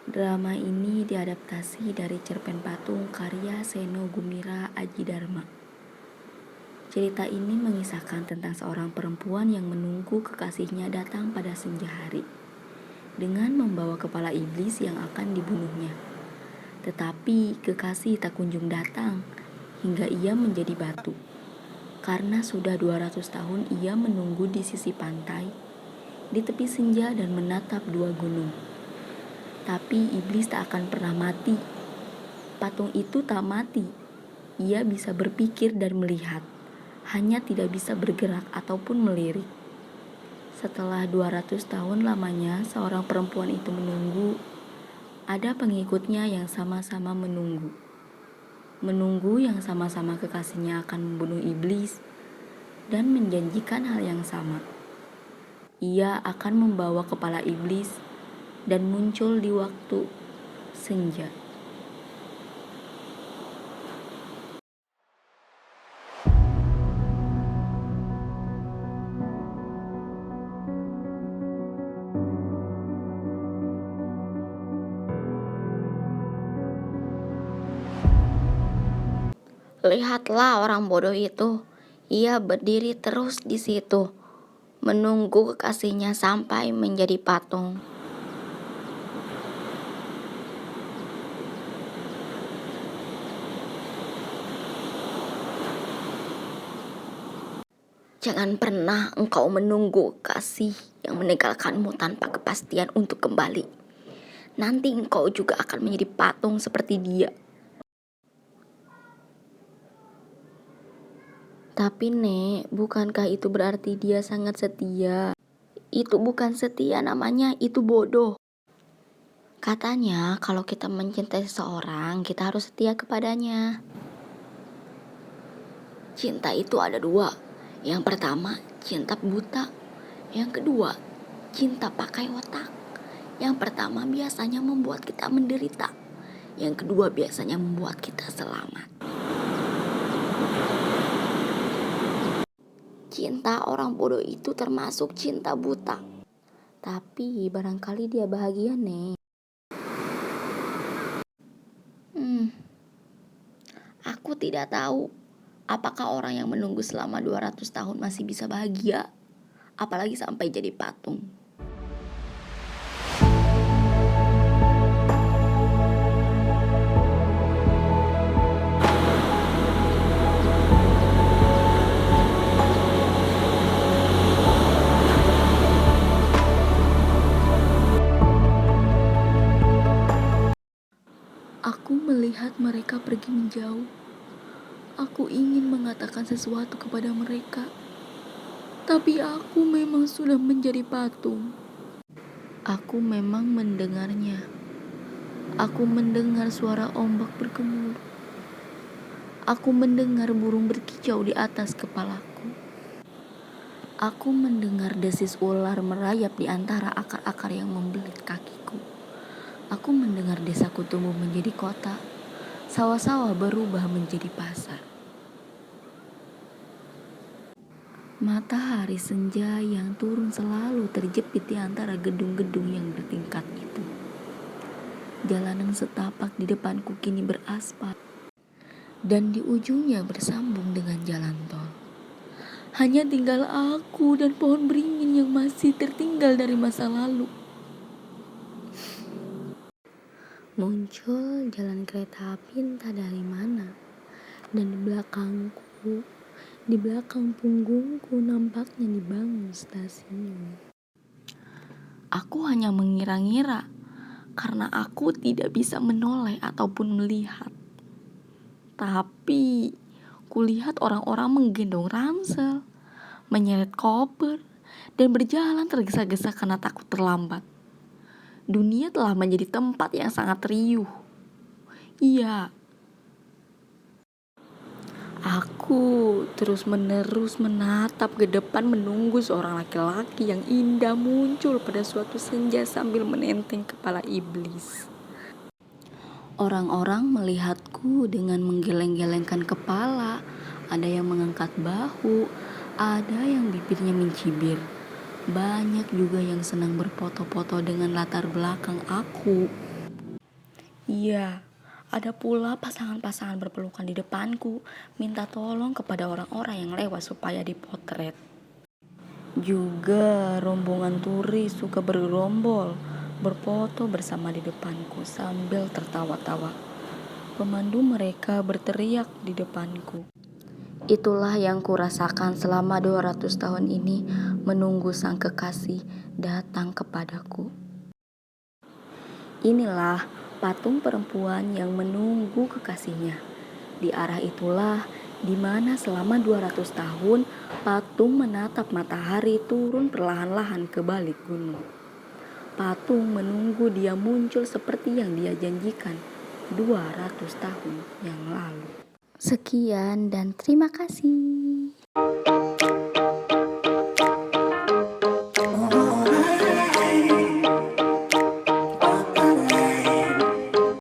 Drama ini diadaptasi dari cerpen patung karya Seno Gumira Aji Dharma. Cerita ini mengisahkan tentang seorang perempuan yang menunggu kekasihnya datang pada senja hari dengan membawa kepala iblis yang akan dibunuhnya. Tetapi kekasih tak kunjung datang hingga ia menjadi batu. Karena sudah 200 tahun ia menunggu di sisi pantai, di tepi senja dan menatap dua gunung. Tapi iblis tak akan pernah mati. Patung itu tak mati. Ia bisa berpikir dan melihat, hanya tidak bisa bergerak ataupun melirik. Setelah 200 tahun lamanya seorang perempuan itu menunggu, ada pengikutnya yang sama-sama menunggu. Menunggu yang sama-sama kekasihnya akan membunuh iblis dan menjanjikan hal yang sama. Ia akan membawa kepala iblis dan muncul di waktu senja. Lihatlah orang bodoh itu. Ia berdiri terus di situ, menunggu kekasihnya sampai menjadi patung. Jangan pernah engkau menunggu kekasih yang meninggalkanmu tanpa kepastian untuk kembali. Nanti engkau juga akan menjadi patung seperti dia. Tapi Nek, bukankah itu berarti dia sangat setia? Itu bukan setia namanya, itu bodoh. Katanya kalau kita mencintai seseorang, kita harus setia kepadanya. Cinta itu ada dua. Yang pertama, cinta buta. Yang kedua, cinta pakai otak. Yang pertama biasanya membuat kita menderita. Yang kedua biasanya membuat kita selamat. Cinta orang bodoh itu termasuk cinta buta. Tapi barangkali dia bahagia, Nek. Aku tidak tahu apakah orang yang menunggu selama 200 tahun masih bisa bahagia, apalagi sampai jadi patung. Aku melihat mereka pergi menjauh. Aku ingin mengatakan sesuatu kepada mereka, tapi aku memang sudah menjadi patung. Aku memang mendengarnya. Aku mendengar suara ombak bergemuruh. Aku mendengar burung berkicau di atas kepalaku. Aku mendengar desis ular merayap di antara akar-akar yang membelit kakiku. Aku mendengar desaku tumbuh menjadi kota, sawah-sawah berubah menjadi pasar. Matahari senja yang turun selalu terjepit di antara gedung-gedung yang bertingkat itu. Jalanan setapak di depanku kini beraspal, dan di ujungnya bersambung dengan jalan tol. Hanya tinggal aku dan pohon beringin yang masih tertinggal dari masa lalu. Muncul jalan kereta api entah dari mana, dan di belakangku, di belakang punggungku nampaknya dibangun stasiun. Aku hanya mengira-ngira karena aku tidak bisa menoleh ataupun melihat. Tapi kulihat orang-orang menggendong ransel, menyeret koper, dan berjalan tergesa-gesa karena takut terlambat. Dunia telah menjadi tempat yang sangat riuh. Iya. Aku terus-menerus menatap ke depan menunggu seorang laki-laki yang indah muncul pada suatu senja sambil menenteng kepala iblis. Orang-orang melihatku dengan menggeleng-gelengkan kepala. Ada yang mengangkat bahu, ada yang bibirnya mencibir. Banyak juga yang senang berfoto-foto dengan latar belakang aku. Iya, ada pula pasangan-pasangan berpelukan di depanku, minta tolong kepada orang-orang yang lewat supaya dipotret. Juga rombongan turis suka bergerombol, berfoto bersama di depanku sambil tertawa-tawa. Pemandu mereka berteriak di depanku. Itulah yang kurasakan selama 200 tahun ini menunggu sang kekasih datang kepadaku. Inilah patung perempuan yang menunggu kekasihnya. Di arah itulah di mana selama 200 tahun patung menatap matahari turun perlahan-lahan ke balik gunung. Patung menunggu dia muncul seperti yang dia janjikan 200 tahun yang lalu. Sekian dan terima kasih.